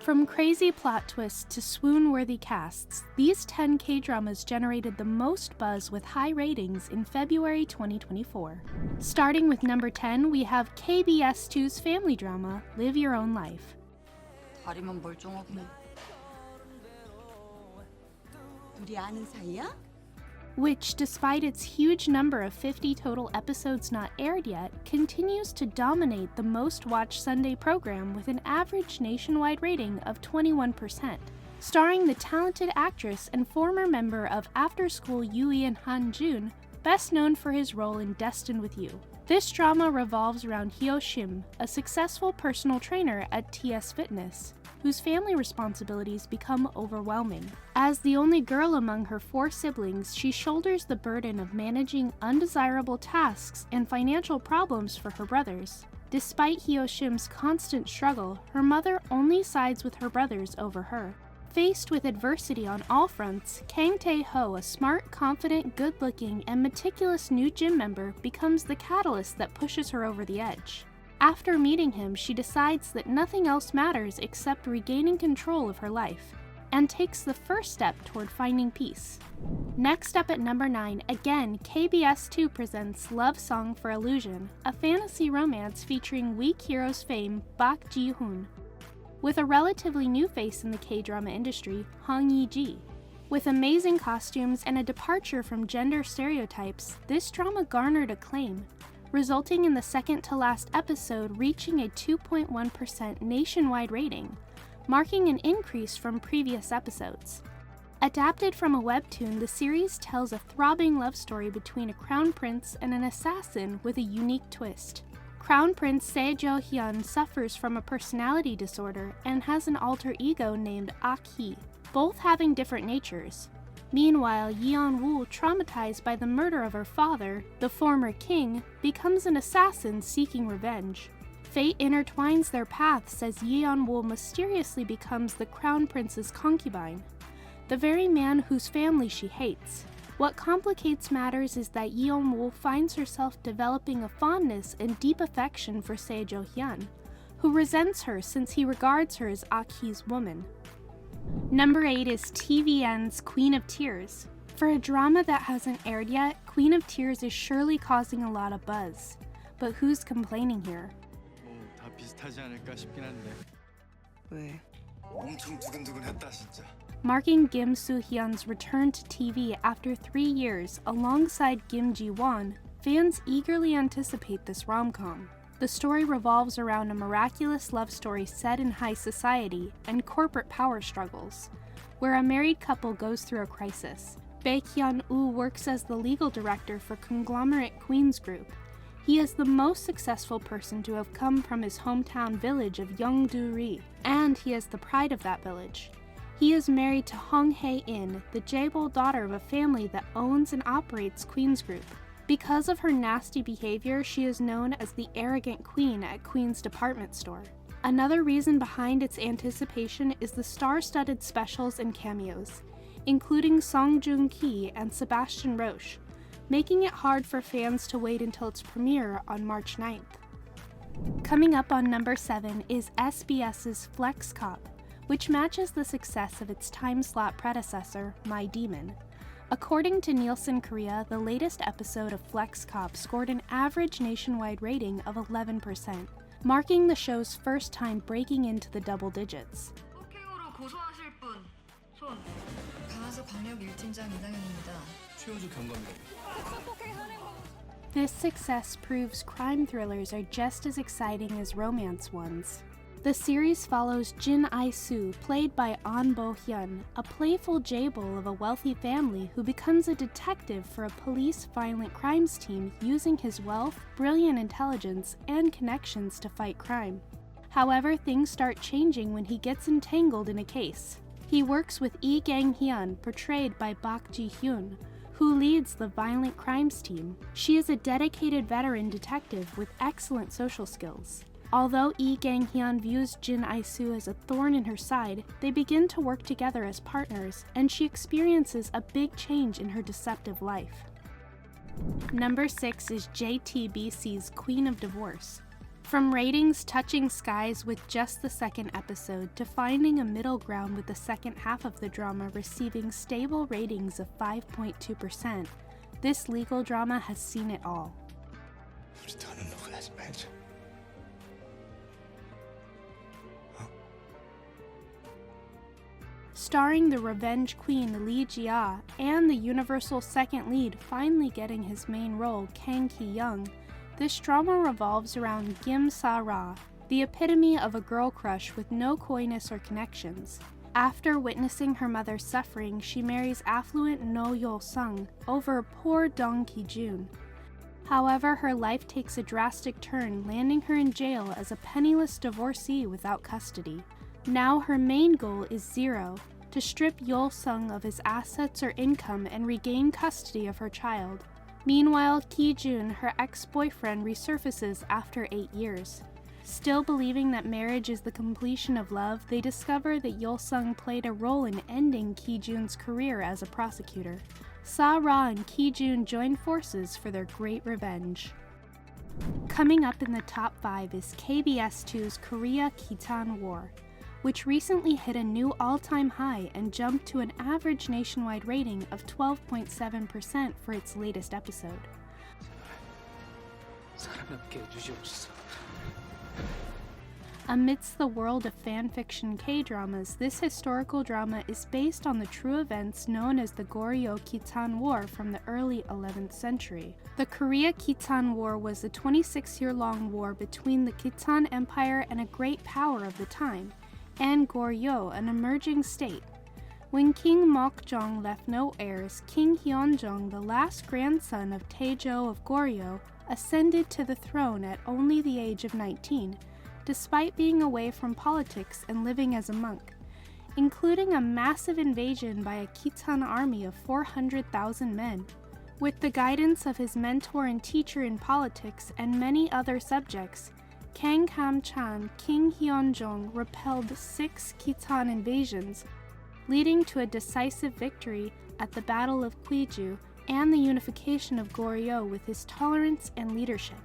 From crazy plot twists to swoon-worthy casts, these 10 K-dramas generated the most buzz with high ratings in February 2024. Starting with number 10, we have KBS2's family drama, Live Your Own Life. 다리만 멀쩡하구나. 둘이 아는 사이야? Which, despite its huge number of 50 total episodes not aired yet, continues to dominate the most-watched Sunday program with an average nationwide rating of 21%. Starring the talented actress and former member of After School Yui and Han Jun, best known for his role in Destined with You. This drama revolves around Hyo Shim, a successful personal trainer at TS Fitness, whose family responsibilities become overwhelming. As the only girl among her 4 siblings, she shoulders the burden of managing undesirable tasks and financial problems for her brothers. Despite Hyo Shim's constant struggle, her mother only sides with her brothers over her. Faced with adversity on all fronts, Kang Tae-ho, a smart, confident, good-looking, and meticulous new gym member, becomes the catalyst that pushes her over the edge. After meeting him, she decides that nothing else matters except regaining control of her life, and takes the first step toward finding peace. Next up at number 9, again, KBS2 presents Love Song for Illusion, a fantasy romance featuring Weak Heroes fame Bak Ji-hoon, with a relatively new face in the K-drama industry, Hong Yi-ji. With amazing costumes and a departure from gender stereotypes, this drama garnered acclaim, resulting in the second-to-last episode reaching a 2.1% nationwide rating, marking an increase from previous episodes. Adapted from a webtoon, the series tells a throbbing love story between a crown prince and an assassin with a unique twist. Crown Prince Se-jo-hyun suffers from a personality disorder and has an alter ego named Ak-hee, both having different natures. Meanwhile, Yeon-woo, traumatized by the murder of her father, the former king, becomes an assassin seeking revenge. Fate intertwines their paths as Yeon-woo mysteriously becomes the Crown Prince's concubine, the very man whose family she hates. What complicates matters is that Yeon-woo finds herself developing a fondness and deep affection for Se-jo-hyun, who resents her since he regards her as Ak-hee's woman. Number 8 is TVN's Queen of Tears. For a drama that hasn't aired yet, Queen of Tears is surely causing a lot of buzz. But who's complaining here? 다 비슷하지 않을까 싶긴 한데. 왜? 엄청 두근두근했다 진짜. Marking Kim Soo-hyun's return to TV after 3 years alongside Kim Ji-won, fans eagerly anticipate this rom-com. The story revolves around a miraculous love story set in high society and corporate power struggles, where a married couple goes through a crisis. Bae Hyun-woo works as the legal director for conglomerate Queens Group. He is the most successful person to have come from his hometown village of Yeongdo-ri, and he is the pride of that village. He is married to Hong Hae-in, the jaebol daughter of a family that owns and operates Queens Group. Because of her nasty behavior, she is known as the arrogant queen at Queen's department store. Another reason behind its anticipation is the star-studded specials and cameos, including Song Joong-ki and Sebastian Roche, making it hard for fans to wait until its premiere on March 9th. Coming up on number 7 is SBS's Flex Cop, which matches the success of its time-slot predecessor, My Demon. According to Nielsen Korea, the latest episode of Flex Cop scored an average nationwide rating of 11%, marking the show's first time breaking into the double digits. 폭행으로 고소하실 분, 손. 강화서 광역 1팀장 이상현입니다. 최우주 경감이다. This success proves crime thrillers are just as exciting as romance ones. The series follows Jin Ai-soo, played by An Bo-hyun, a playful jaebol of a wealthy family who becomes a detective for a police violent crimes team using his wealth, brilliant intelligence, and connections to fight crime. However, things start changing when he gets entangled in a case. He works with Lee Gang-hyun, portrayed by Bak Ji-hyun, who leads the violent crimes team. She is a dedicated veteran detective with excellent social skills. Although Lee Gang-hyun views Jin Ai-soo as a thorn in her side, they begin to work together as partners, and she experiences a big change in her deceptive life. Number 6 is JTBC's Queen of Divorce. From ratings touching skies with just the second episode to finding a middle ground with the second half of the drama receiving stable ratings of 5.2%, this legal drama has seen it all. 우리 더는 녹음하지 말자. Starring the revenge queen Lee Jia and the universal second lead finally getting his main role, Kang Ki-young, this drama revolves around Kim Sa-ra, the epitome of a girl crush with no coyness or connections. After witnessing her mother's suffering, she marries affluent No Yol-sung over poor Dong Ki-jun. However, her life takes a drastic turn, landing her in jail as a penniless divorcee without custody. Now her main goal is zero, to strip Yol-sung of his assets or income and regain custody of her child. Meanwhile, Ki-jun, her ex-boyfriend, resurfaces after 8 years. Still believing that marriage is the completion of love, they discover that Yol-sung played a role in ending Ki-jun's career as a prosecutor. Sa-ra and Ki-jun join forces for their great revenge. Coming up in the top 5 is KBS2's Korea-Khitan War, which recently hit a new all-time high and jumped to an average nationwide rating of 12.7% for its latest episode. Amidst the world of fanfiction K-dramas, this historical drama is based on the true events known as the Korea-Khitan War from the early 11th century. The Korea-Khitan War was a 26-year-long war between the Khitan Empire and a great power of the time, and Goryeo, an emerging state. When King Mokjong left no heirs, King Hyeonjong, the last grandson of Taejo of Goryeo, ascended to the throne at only the age of 19, despite being away from politics and living as a monk, including a massive invasion by a Khitan army of 400,000 men. With the guidance of his mentor and teacher in politics and many other subjects, Kang Kam-chan, King Hyeonjong repelled 6 Khitan invasions, leading to a decisive victory at the Battle of Gwiju and the unification of Goryeo with his tolerance and leadership.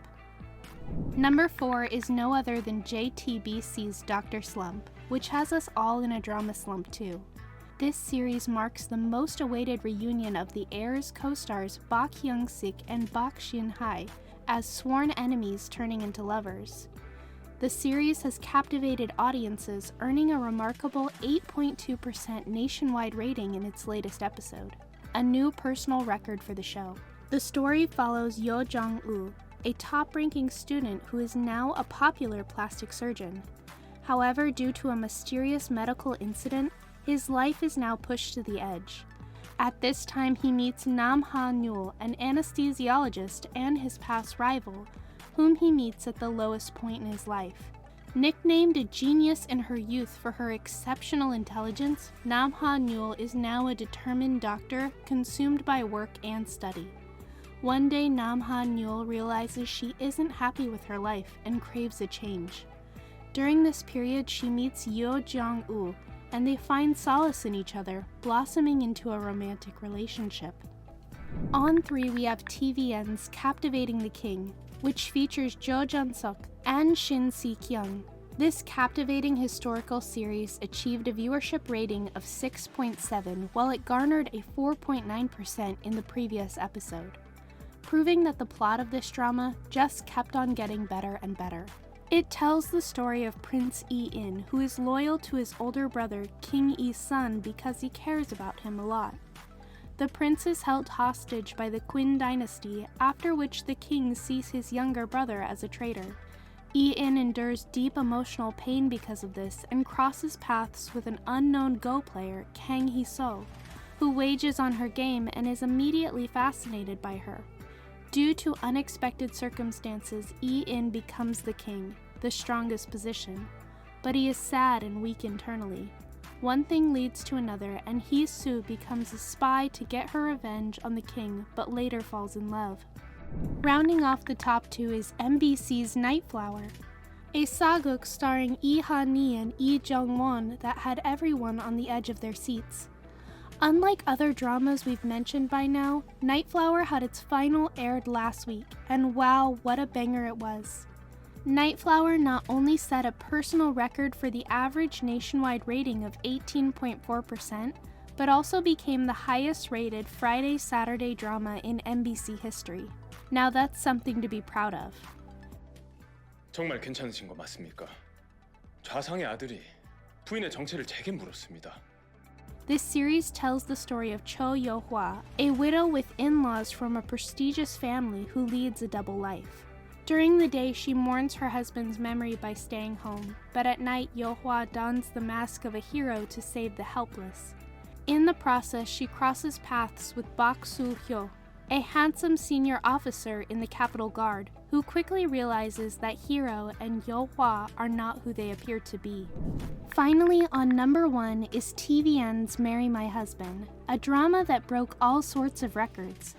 Number 4 is no other than JTBC's Dr. Slump, which has us all in a drama slump too. This series marks the most awaited reunion of the Heirs co-stars Bak Hyung-sik and Bak Shin-hae as sworn enemies turning into lovers. The series has captivated audiences, earning a remarkable 8.2% nationwide rating in its latest episode, a new personal record for the show. The story follows Yo Jong-woo, a top-ranking student who is now a popular plastic surgeon. However, due to a mysterious medical incident, his life is now pushed to the edge. At this time, he meets Nam Ha-nyul, an anesthesiologist and his past rival, whom he meets at the lowest point in his life. Nicknamed a genius in her youth for her exceptional intelligence, Nam Ha-nyul is now a determined doctor consumed by work and study. One day, Nam Ha-nyul realizes she isn't happy with her life and craves a change. During this period, she meets Yo Jong-woo, and they find solace in each other, blossoming into a romantic relationship. On 3, we have TVN's Captivating the King, which features Jo Jun-suk and Shin Si-kyung. This captivating historical series achieved a viewership rating of 6.7, while it garnered a 4.9% in the previous episode, proving that the plot of this drama just kept on getting better and better. It tells the story of Prince Yi-in, who is loyal to his older brother King Yi-sun because he cares about him a lot. The prince is held hostage by the Qin dynasty, after which the king sees his younger brother as a traitor. Yi-in endures deep emotional pain because of this and crosses paths with an unknown Go player, Kang Hee-so, who wages on her game and is immediately fascinated by her. Due to unexpected circumstances, Yi-in becomes the king, the strongest position, but he is sad and weak internally. One thing leads to another, and Hee-soo becomes a spy to get her revenge on the king, but later falls in love. Rounding off the top 2 is MBC's Nightflower, a sageuk starring Lee Ha-ni and Lee Jung-won that had everyone on the edge of their seats. Unlike other dramas we've mentioned by now, Nightflower had its final aired last week, and wow, what a banger it was. Nightflower not only set a personal record for the average nationwide rating of 18.4%, but also became the highest rated Friday-Saturday drama in MBC history. Now that's something to be proud of. 정말 괜찮으신 거 맞습니까? 좌상의 아들이 부인의 정체를 제게 물었습니다. This series tells the story of Cho Yo-hwa, a widow with in-laws from a prestigious family who leads a double life. During the day, she mourns her husband's memory by staying home, but at night, Yo-hwa dons the mask of a hero to save the helpless. In the process, she crosses paths with Bak Soo-hyo, a handsome senior officer in the Capitol Guard, who quickly realizes that Hero and Yo-hwa are not who they appear to be. Finally, on number 1 is TVN's Marry My Husband, a drama that broke all sorts of records.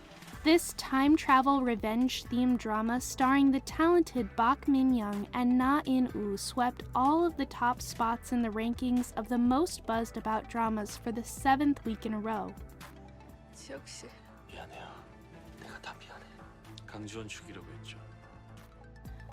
This time travel revenge themed drama starring the talented Bak Min-young and Na In-woo swept all of the top spots in the rankings of the most buzzed about dramas for the 7th week in a row. 지혁 씨. 미안해요. 내가 다 미안해. 강주원 죽이려고 했죠.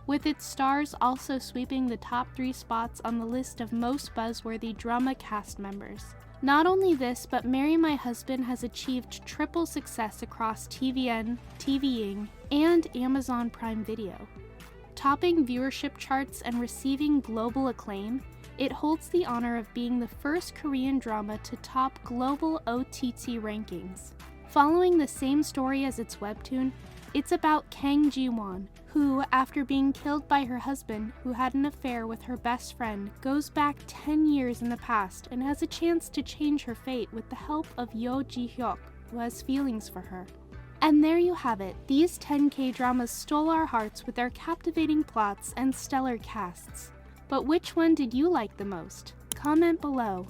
With its stars also sweeping the top 3 spots on the list of most buzzworthy drama cast members. Not only this, but Marry My Husband has achieved triple success across TVN, TVing, and Amazon Prime Video. Topping viewership charts and receiving global acclaim, it holds the honor of being the first Korean drama to top global OTT rankings. Following the same story as its webtoon, it's about Kang Ji-won, who, after being killed by her husband, who had an affair with her best friend, goes back 10 years in the past and has a chance to change her fate with the help of Yo Ji-hyuk, who has feelings for her. And there you have it. These 10 K-dramas stole our hearts with their captivating plots and stellar casts. But which one did you like the most? Comment below.